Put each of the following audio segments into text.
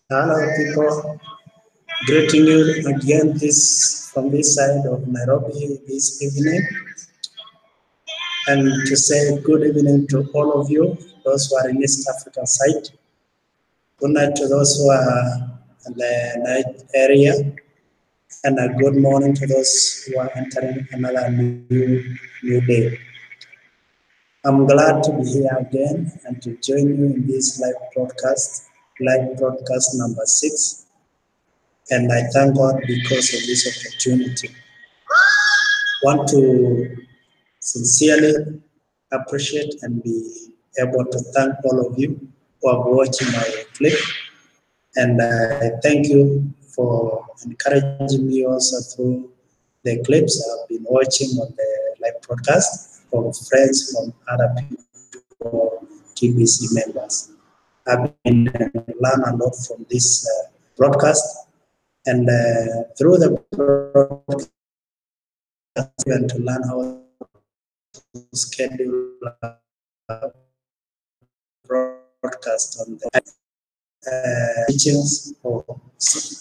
Hello, people. Greeting you again this from this side of Nairobi this evening, and to say good evening to all of you, those who are in East African side. Good night to those who are in the night area, and a good morning to those who are entering another new day. I'm glad to be here again and to join you in this live broadcast number 6. And I thank God because of this opportunity. Want to sincerely appreciate and be able to thank all of you who are watching my clip. And I thank you for encouraging me also through the clips I've been watching on the live broadcast from friends, from other people, TBC members. I've been learn a lot from this broadcast, and through the broadcast, and to learn how to schedule broadcast on the teachings of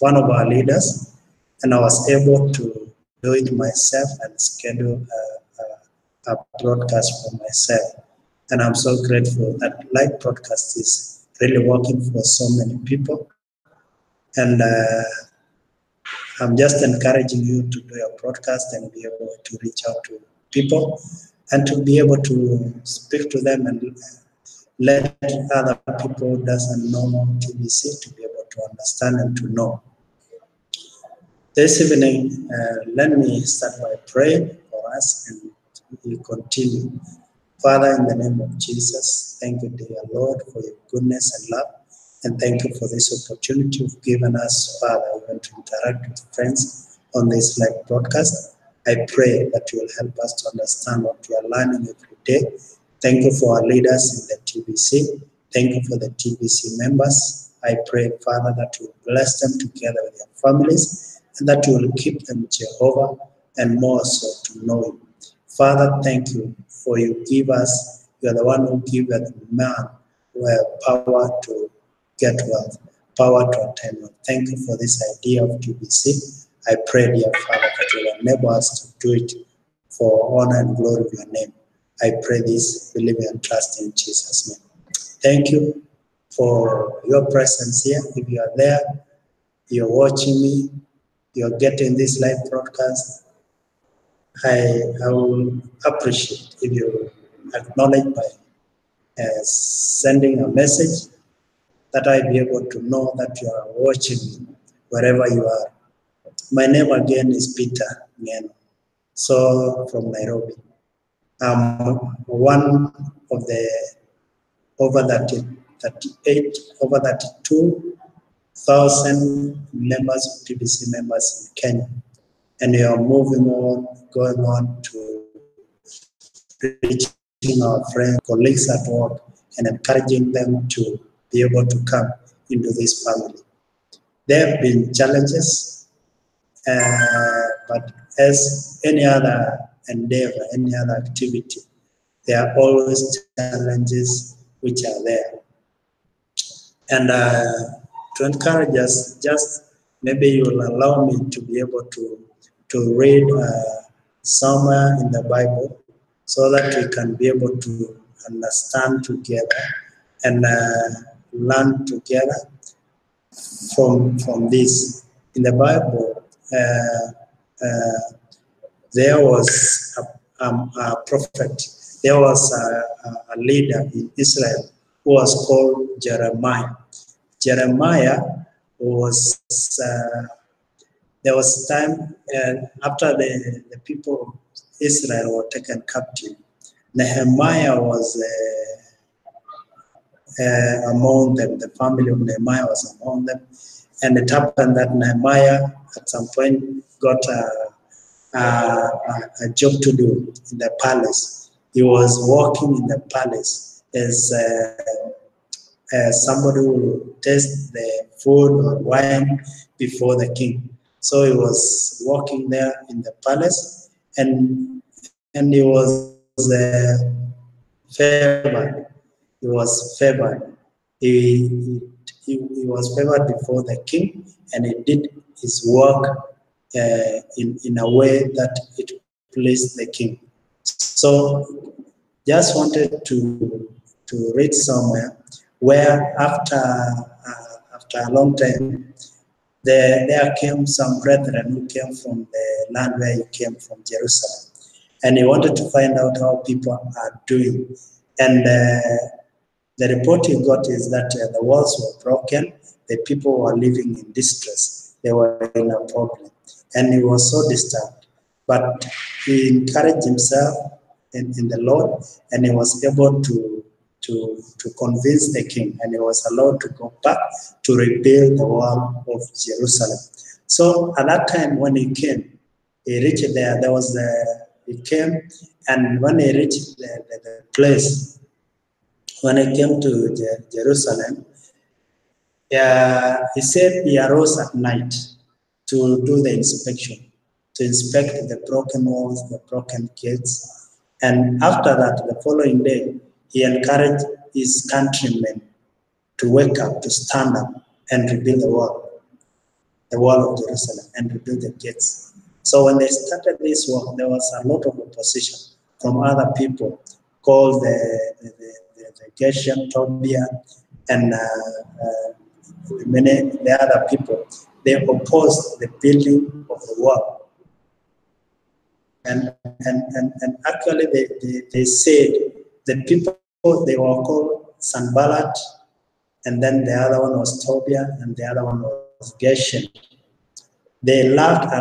one of our leaders, and I was able to do it myself and schedule a broadcast for myself. And I'm so grateful that live broadcast is really working for so many people. And I'm just encouraging you to do your broadcast and be able to reach out to people and to be able to speak to them and let other people who doesn't know TBC to be able to understand and to know. This evening, let me start by praying for us and we continue. Father, in the name of Jesus, thank you, dear Lord, for your goodness and love. And thank you for this opportunity you've given us, Father, even to interact with friends on this live broadcast. I pray that you will help us to understand what we are learning every day. Thank you for our leaders in the TBC. Thank you for the TBC members. I pray, Father, that you will bless them together with their families and that you will keep them, Jehovah, and more so to know you. Father, thank you for you give us, you are the one who giveth man power to get wealth, power to attain wealth. Thank you for this idea of TBC. I pray, dear Father, that you will enable us to do it for honor and glory of your name. I pray this, believing and trusting in Jesus' name. Thank you for your presence here. If you are there, you're watching me, you're getting this live broadcast, I will appreciate if you acknowledge by sending a message that I be able to know that you are watching me wherever you are. My name again is Peter Ngeno, so from Nairobi. I'm one of the over 32,000 members of TBC members in Kenya. And we are moving on, going on to reaching our friends, colleagues at work, and encouraging them to be able to come into this family. There have been challenges, but as any other endeavor, any other activity, there are always challenges which are there. And to encourage us, just maybe you will allow me to be able to read somewhere in the Bible so that we can be able to understand together and learn together from this. In the Bible, there was a prophet, there was a leader in Israel who was called Jeremiah. Jeremiah was, there was time after the people of Israel were taken captive, Nehemiah was among them, the family of Nehemiah was among them, and it happened that Nehemiah at some point got a job to do in the palace. He was working in the palace as somebody who taste the food or wine before the king. So he was working there in the palace, and he was favored. He was favored. He he was favored before the king, and he did his work in a way that it pleased the king. So just wanted to read somewhere where after a long time, there came some brethren who came from the land where he came from, Jerusalem, and he wanted to find out how people are doing. And the report he got is that the walls were broken, the people were living in distress, they were in a problem, and he was so disturbed. But he encouraged himself in the Lord, and he was able to convince the king, and he was allowed to go back to rebuild the wall of Jerusalem. So at that time when he came, he reached there, he came, and when he reached the place, when he came to Jerusalem, he said he arose at night to do the inspection, to inspect the broken walls, the broken gates. And after that, the following day, he encouraged his countrymen to wake up, to stand up and rebuild the wall of Jerusalem, and rebuild the gates. So when they started this work, there was a lot of opposition from other people called the Geshem, Tobiah, and many the other people. They opposed the building of the wall. And actually they said the people, they were called Sanballat, and then the other one was Tobiah, and the other one was Geshem. They laughed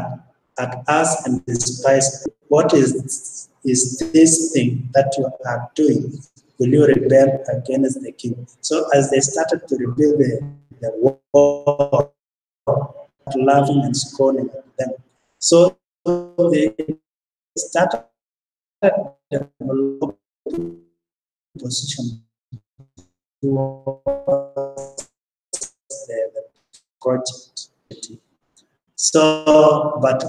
at us and despised. What is this thing that you are doing? Will you rebel against the king? So as they started to rebuild the wall, laughing and scorning at them. So they started developing position towards the project. So, but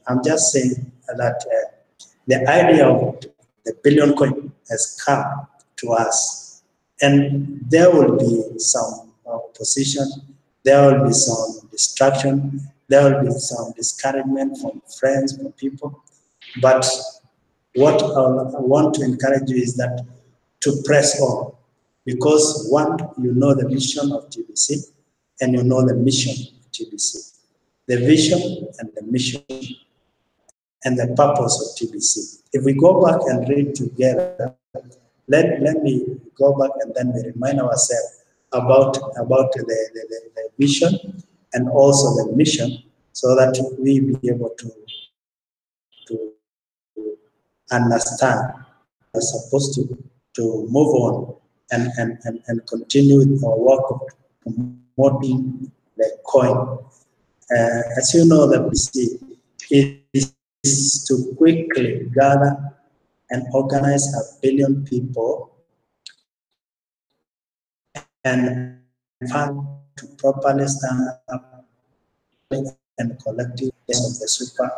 I'm just saying that the idea of the billion coin has come to us, and there will be some opposition, there will be some distraction, there will be some discouragement from friends, from people. But what I want to encourage you is that to press on, because one, you know the vision of TBC, and you know the mission of TBC. The vision and the mission and the purpose of TBC. If we go back and read together, let me go back and then we remind ourselves about the vision and also the mission, so that we be able to understand we're supposed to move on and continue with our work of promoting the coin. As you know, the BC is to quickly gather and organize 1 billion people and fund to properly stand up and collective of the super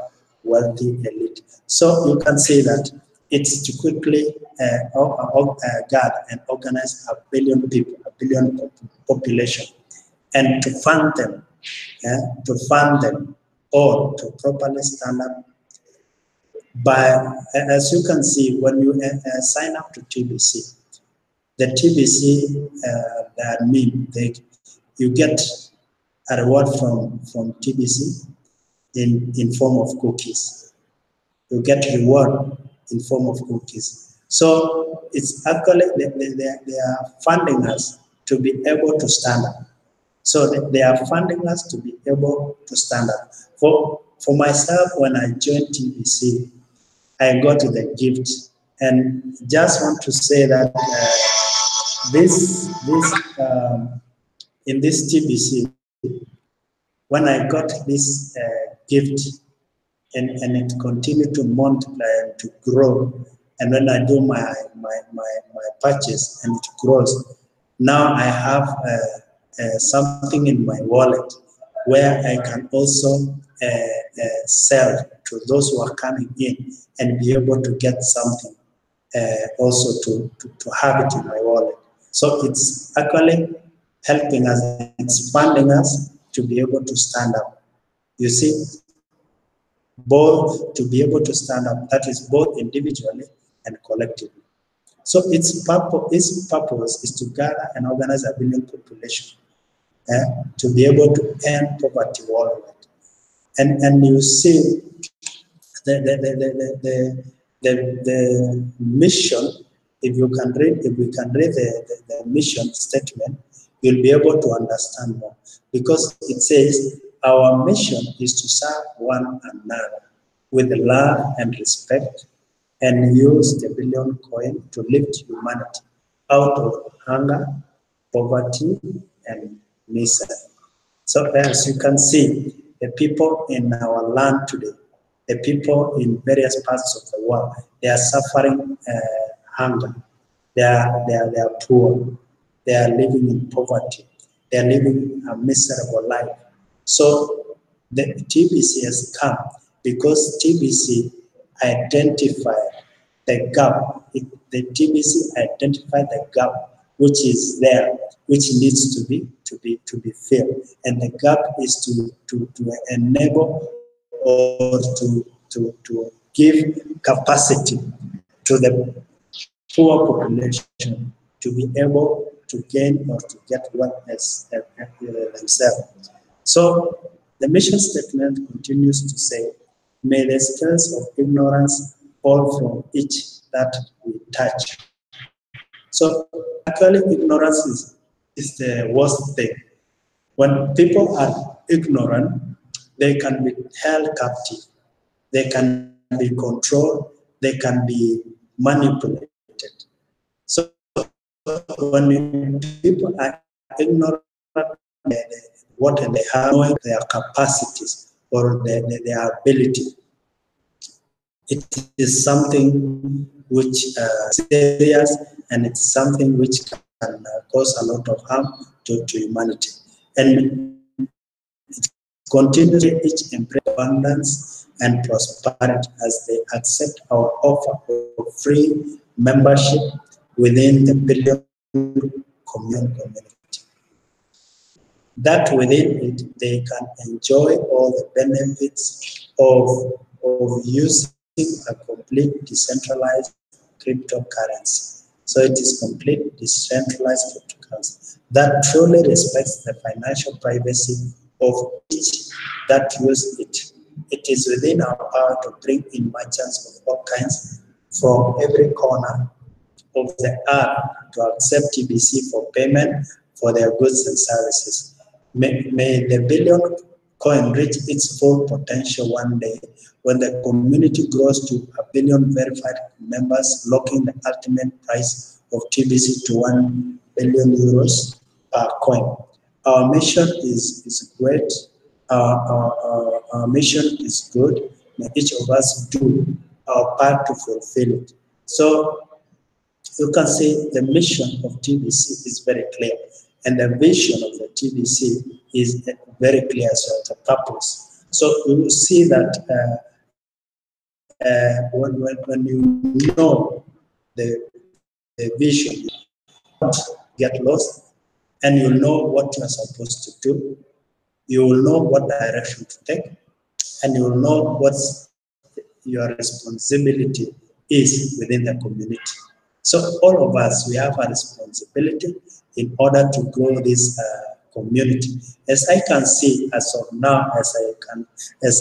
wealthy elite. So you can say that it's to quickly gather and organize 1 billion people, 1 billion population, and to fund them all to properly stand up. By, as you can see, when you sign up to TBC, the TBC admin, you get a reward from TBC in form of cookies. You get reward in form of cookies. So it's actually they are funding us to be able to stand up. So they are funding us to be able to stand up. For myself, when I joined TBC, I got the gift, and just want to say that in this TBC, when I got this gift, and it continued to multiply and to grow, and when I do my purchase and it grows, now I have something in my wallet where I can also sell to those who are coming in and be able to get something also to have it in my wallet. So it's actually helping us, expanding us to be able to stand up. You see, both to be able to stand up, that is both individually and collectively. So its purpose is to gather and organize a billion population to be able to end poverty worldwide. And you see the mission, if we can read the mission statement, you'll be able to understand more. Because it says, our mission is to serve one another with love and respect, and use the billion coin to lift humanity out of hunger, poverty, and misery. So as you can see, the people in our land today, the people in various parts of the world, they are suffering hunger. They are poor. They are living in poverty. They are living a miserable life. So the TBC has come because TBC identified the gap. The TBC identified the gap which is there, which needs to be filled, and the gap is to enable or to give capacity to the poor population to be able to gain or to get wealth themselves. So the mission statement continues to say, may the scales of ignorance fall from each that we touch. So actually ignorance is the worst thing. When people are ignorant, they can be held captive, they can be controlled, they can be manipulated. So when people are ignorant what they have, knowing their capacities or their ability, it is something which is serious, and it's something which can cause a lot of harm to humanity. And it continues to each embrace abundance and prosperity as they accept our offer of free membership within the billion community. That within it, they can enjoy all the benefits of using a complete decentralized cryptocurrency. So it is complete decentralized cryptocurrency that truly respects the financial privacy of each that use it. It is within our power to bring in merchants of all kinds from every corner of the earth to accept TBC for payment for their goods and services. May the billion coin reach its full potential one day when the community grows to a billion verified members, locking the ultimate price of TBC to 1 billion euros per coin. Our mission is great. Our mission is good. May each of us do our part to fulfill it. So you can see the mission of TBC is very clear, and the vision of the TBC is very clear as well, the purpose. So you will see that when you know the vision, you won't get lost, and you'll know what you are supposed to do. You will know what direction to take, and you will know what your responsibility is within the community. So all of us, we have a responsibility in order to grow this community. As I can see as of now, as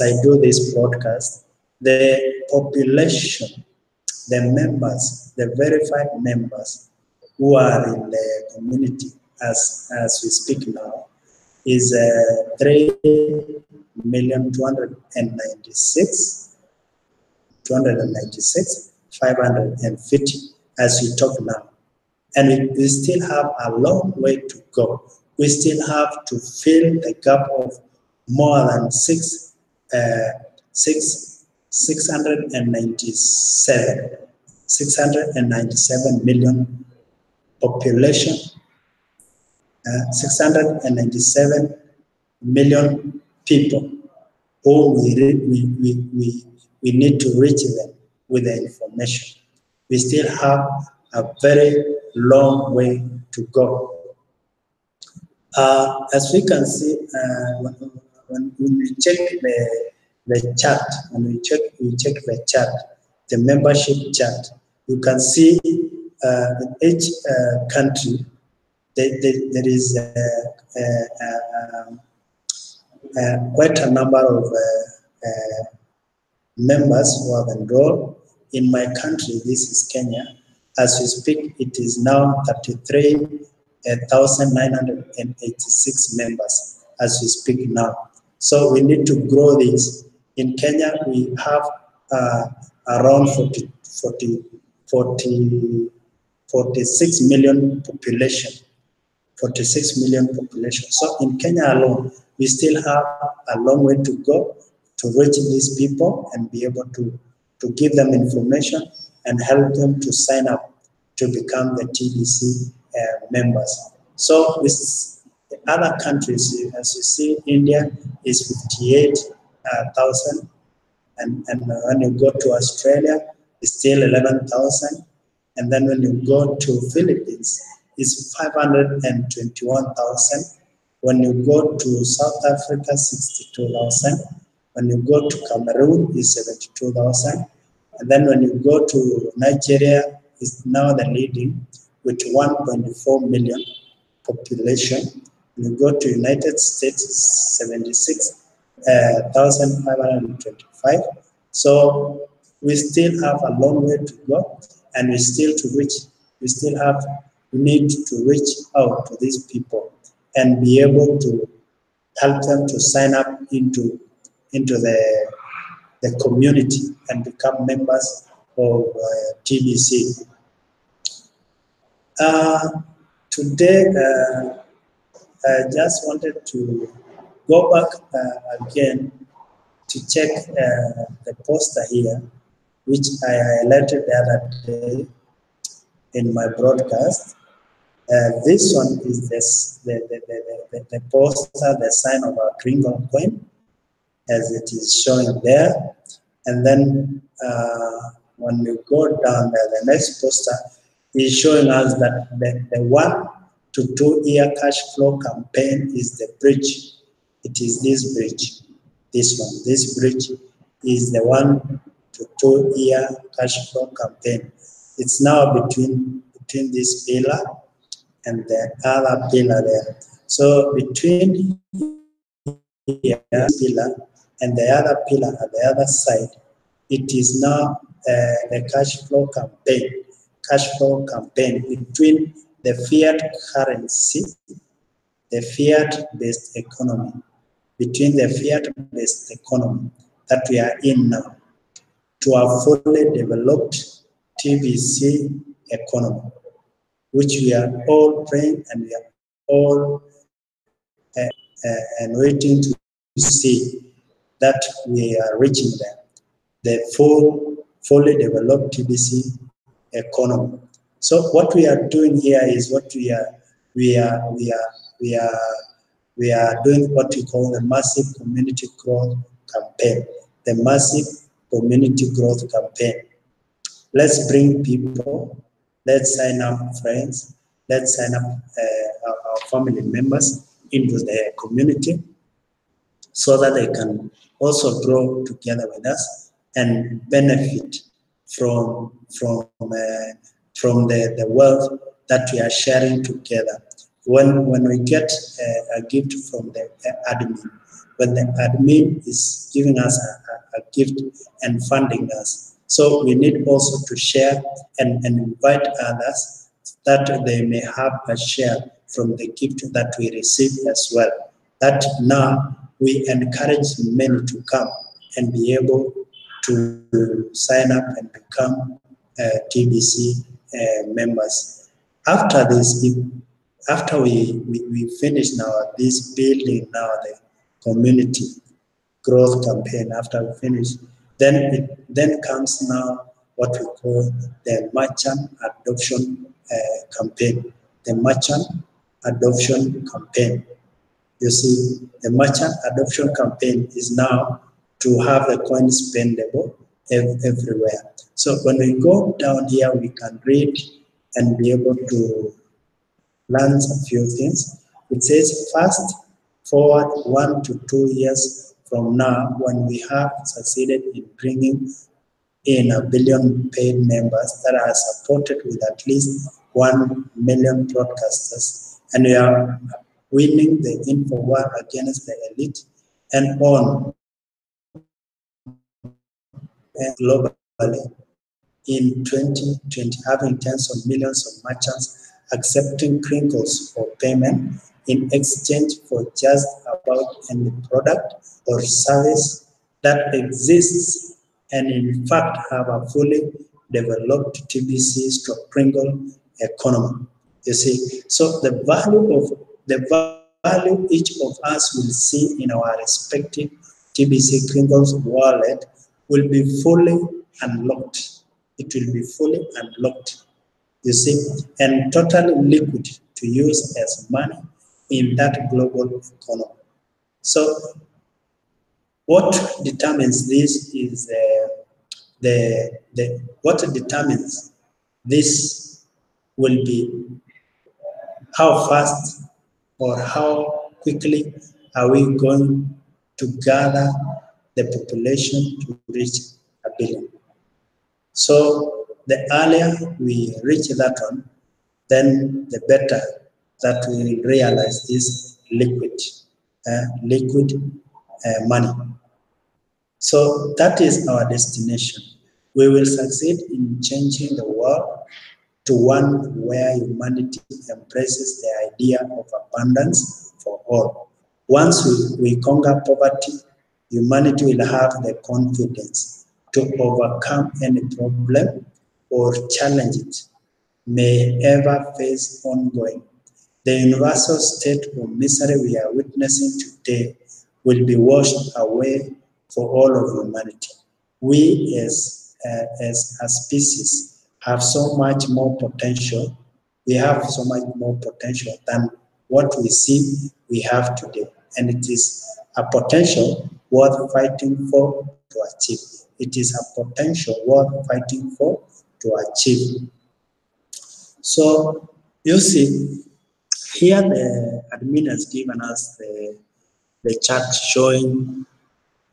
I do this broadcast, the population, the members, the verified members who are in the community as we speak now is 3,296,550 as we talk now. And we still have a long way to go. We still have to fill the gap of more than 697 million population, 697 million people who we need to reach them with the information. We still have a very long way to go. As we can see, when we check the chart, when we check the chart, the membership chart, you can see in each country there is quite a number of members who have enrolled. In my country, this is Kenya. As we speak, it is now 33,986 members as we speak now. So we need to grow this. In Kenya, we have around 46 million population. 46 million population. So in Kenya alone, we still have a long way to go to reach these people and be able to give them information and help them to sign up to become the TBC members. So with the other countries, as you see, India is 58,000, and when you go to Australia, it's still 11,000, and then when you go to Philippines, it's 521,000. When you go to South Africa, 62,000. When you go to Cameroon, it's 72,000. And then when you go to Nigeria, it's now the leading with 1.4 million population. When you go to United States, it's 76,525. So we still have a long way to go, and we need to reach out to these people and be able to help them to sign up into the community and become members of TBC. Today, I just wanted to go back again to check the poster here, which I highlighted the other day in my broadcast. This one is the poster, the sign of a Kringle coin, as it is showing there. And then when you go down there, the next poster is showing us that the 1 to 2 year cash flow campaign is the bridge. It is this bridge, this one. This bridge is the 1 to 2 year cash flow campaign. It's now between this pillar and the other pillar there. So between here, pillar and the other pillar at the other side, it is now the cash flow campaign between the fiat currency, the fiat-based economy, between the fiat-based economy that we are in now to a fully developed TBC economy, which we are all praying and we are all and waiting to see that we are reaching there, the fully developed TBC economy. So what we are doing here is what we are doing what we call the massive community growth campaign. The massive community growth campaign. Let's bring people. Let's sign up friends. Let's sign up our family members into the community so that they can also grow together with us and benefit from the wealth that we are sharing together. When we get a gift from the admin, when the admin is giving us a gift and funding us, so we need also to share and invite others that they may have a share from the gift that we receive as well. That now we encourage many to come and be able to sign up and become TBC members. After this, after we finish now this building now the community growth campaign, after we finish, then comes now what we call the merchant adoption campaign. The merchant adoption campaign. You see, the merchant adoption campaign is now to have the coin spendable everywhere. So when we go down here, we can read and be able to learn a few things. It says fast forward 1 to 2 years from now, when we have succeeded in bringing in 1 billion paid members that are supported with at least 1 million broadcasters, and we are winning the info war against the elite and on globally. In 2020, having tens of millions of merchants accepting crinkles for payment in exchange for just about any product or service that exists, and in fact have a fully developed TBC stroke Kringle economy. You see, so the value each of us will see in our respective TBC Kringle's wallet will be fully unlocked. It will be fully unlocked, you see, and totally liquid to use as money in that global economy. So what determines this is what determines this will be how fast or how quickly are we going to gather the population to reach 1 billion. So the earlier we reach that one, then the better that we realize this liquid money. So that is our destination. We will succeed in changing the world to one where humanity embraces the idea of abundance for all. Once we conquer poverty, humanity will have the confidence to overcome any problem or challenge it may ever face ongoing. The universal state of misery we are witnessing today will be washed away for all of humanity. We as a species have so much more potential. We have so much more potential than what we see we have today. And it is a potential worth fighting for to achieve. It is a potential worth fighting for to achieve. So you see, here the admin has given us the chart showing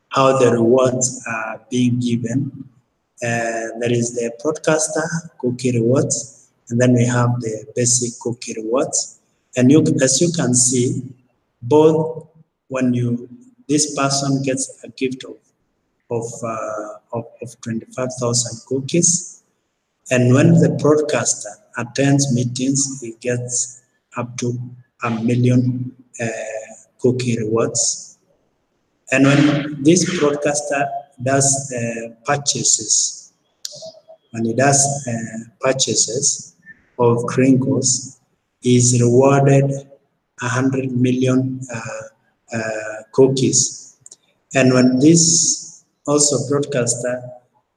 how the rewards are being given. There is the broadcaster cookie rewards, and then we have the basic cookie rewards. And as you can see, both when this person gets a gift of 25,000 cookies, and when the broadcaster attends meetings, he gets up to 1 million cookie rewards. And when this broadcaster does purchases, when he does purchases of Kringles, he is rewarded 100 million cookies. And when this also broadcaster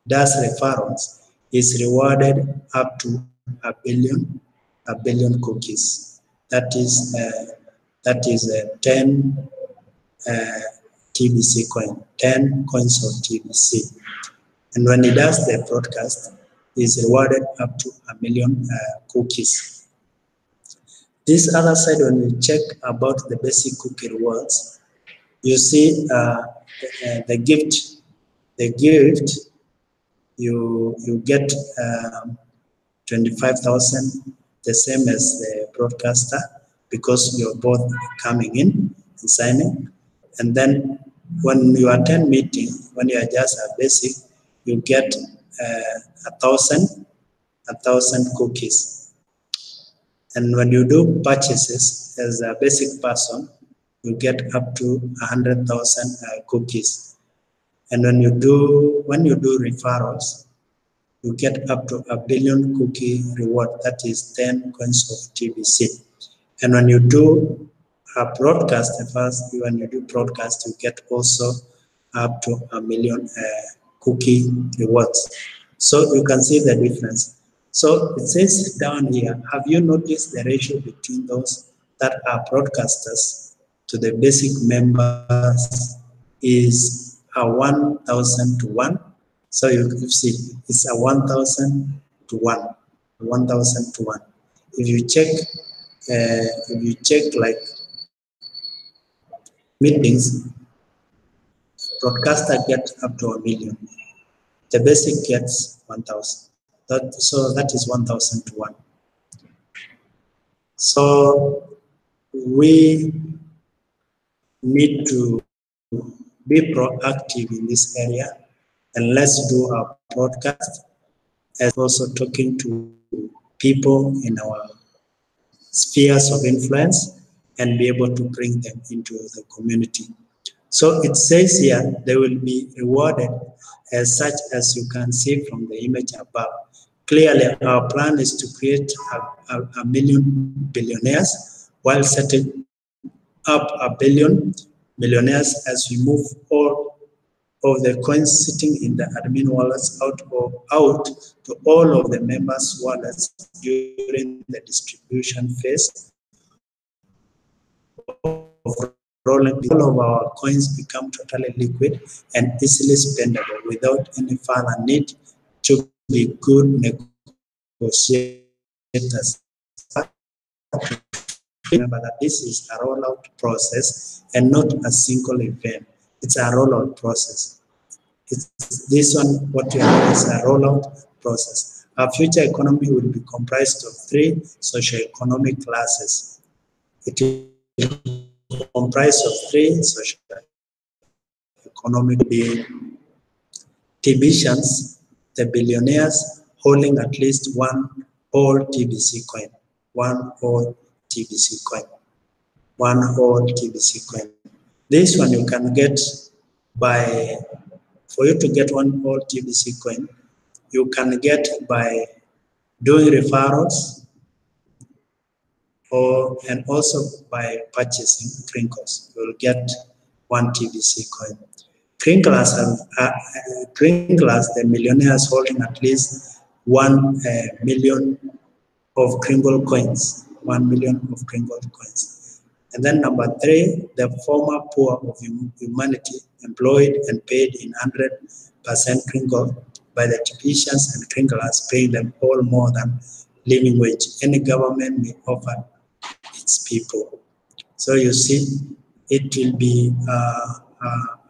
does referrals, is rewarded up to 1 billion cookies. That is 10 TBC coin, 10 coins of TBC. And when he does the broadcast, he is rewarded up to 1 million cookies. This other side, when we check about the basic cookie rewards, you see the gift. The gift, you get 25,000, the same as the broadcaster, because you're both coming in and signing. And then when you attend meeting, when you are just a basic, you get 1,000 cookies. And when you do purchases as a basic person, you get up to 100,000 cookies. And when you do referrals, you get up to 1 billion cookie reward. That is 10 coins of TBC. And when you do a broadcast, when you do broadcast, you get also up to 1 million cookie rewards. So you can see the difference. So it says down here, have you noticed the ratio between those that are broadcasters to the basic members is a 1,000 to 1? So you see, it's a 1,000 to 1, 1,000 to 1. If you check like meetings, broadcaster gets up to 1 million. The basic gets 1,000. So that is 1,000 to 1. So we need to be proactive in this area, and let's do our broadcast as also talking to people in our spheres of influence and be able to bring them into the community. So it says here they will be rewarded as such as you can see from the image above. Clearly, our plan is to create a million billionaires while setting up a billion millionaires as we move all of the coins sitting in the admin wallets out to all of the members' wallets during the distribution phase of rolling. All of our coins become totally liquid and easily spendable without any further need to be good negotiators. Remember that this is a rollout process and not a single event. It's a rollout process. It's this one, what you have is a rollout process. Our future economy will be comprised of 3 socio-economic classes. It is comprised of 3 socio-economic TBCians, the billionaires holding at least one old TBC coin. One old TBC coin. One old TBC coin. This one you can get by, for you to get one old TBC coin, you can get by doing referrals and also by purchasing crinkles. You will get one TBC coin. Crinklers, the millionaires holding at least 1 million of crinkle coins. 1 million of crinkle coins. And then number 3, the former poor of humanity employed and paid in 100% crinkle by the TBCians and crinklers, paying them all more than living wage any government may offer its people. So you see, it will be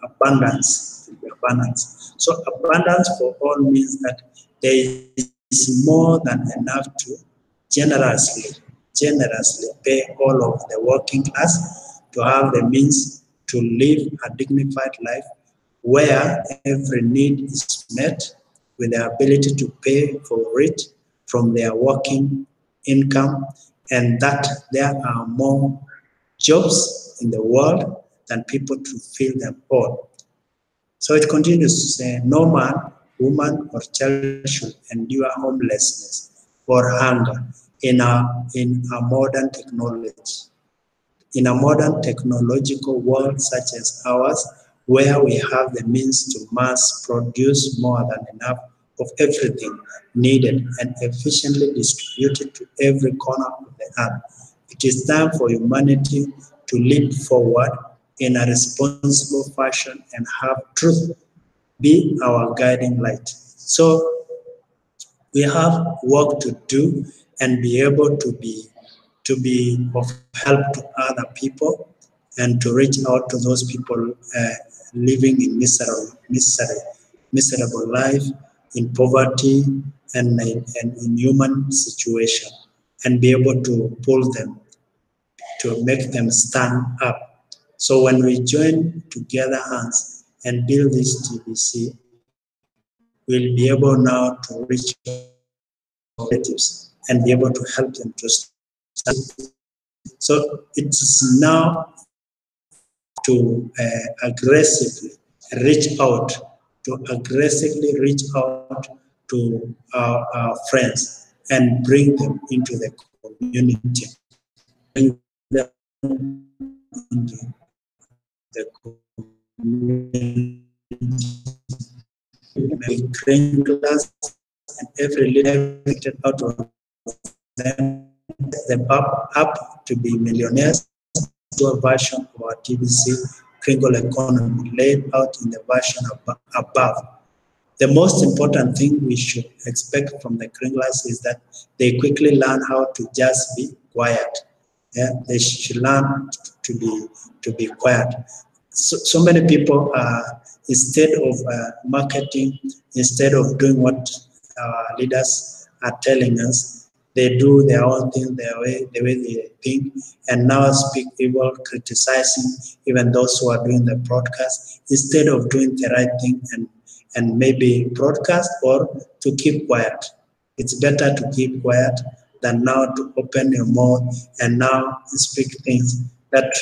abundance. So abundance for all means that there is more than enough to generously pay all of the working class to have the means to live a dignified life where every need is met with the ability to pay for it from their working income, and that there are more jobs in the world than people to fill them all. So it continues to say, no man, woman, or child should endure homelessness or hunger in a modern technology. In a modern technological world such as ours, where we have the means to mass produce more than enough of everything needed and efficiently distributed to every corner of the earth, it is time for humanity to leap forward in a responsible fashion and have truth be our guiding light. So we have work to do and be able to be of help to other people and to reach out to those people living in miserable life, in poverty, and in human situation, and be able to pull them, to make them stand up. So when we join together hands and build this TBC, we'll be able now to reach relatives and be able to help them to stand. So it's now to aggressively reach out to our friends and bring them into the community, bring them into the community. Class and every leader out of them up to be millionaires, to a version of our TBC crinkle economy laid out in the version above. The most important thing we should expect from the crinklers is that they quickly learn how to just be quiet. Yeah, they should learn to be quiet. So many people, instead of marketing, instead of doing what our leaders are telling us, they do their own thing the way they think, and now speak evil, criticizing even those who are doing the broadcast, instead of doing the right thing and maybe broadcast or to keep quiet. It's better to keep quiet than now to open your mouth and now speak things that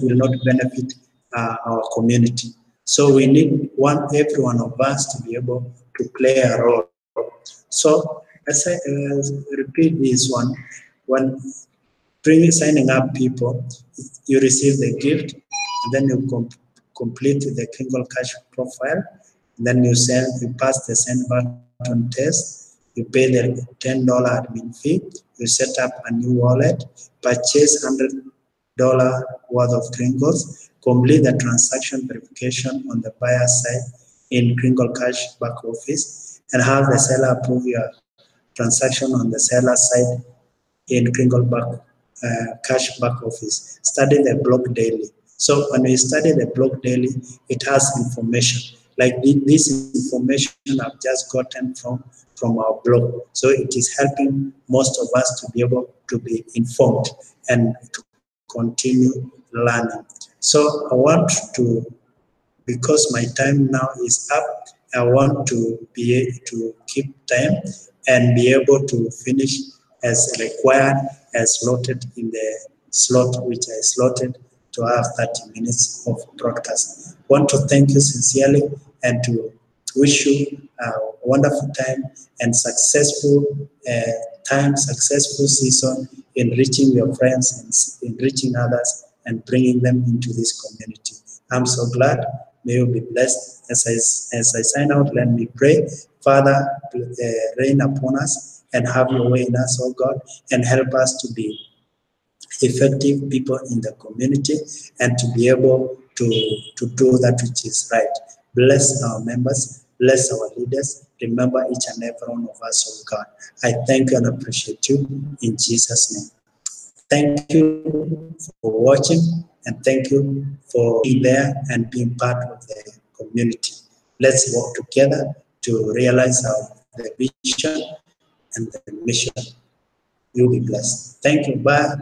will not benefit our community. So we need every one of us to be able to play a role. So as I repeat this one, when signing up people, you receive the gift, and then you complete the Kringle Cash profile, and then you pass the send button test, you pay the $10 admin fee, you set up a new wallet, purchase $100 worth of Kringles, complete the transaction verification on the buyer side in Kringle Cash back office, and have the seller approve your transaction on the seller side in Kringle Cash back office. Study the blog daily. So when we study the blog daily, it has information. Like this information I've just gotten from our blog. So it is helping most of us to be able to be informed and to continue learning. So I want to, because my time now is up, I want to be able to keep time and be able to finish as required, as slotted in the slot which I slotted to have 30 minutes of broadcast. I want to thank you sincerely and to wish you a wonderful time and successful successful season in reaching your friends and in reaching others and bringing them into this community. I'm so glad. May you be blessed. As I sign out, let me pray. Father, reign upon us and have your way in us, oh God, and help us to be effective people in the community and to be able to do that which is right. Bless our members, bless our leaders. Remember each and every one of us, oh God. I thank you and appreciate you in Jesus' name. Thank you for watching and thank you for being there and being part of the community. Let's work together to realize the vision and the mission. You'll be blessed. Thank you. Bye.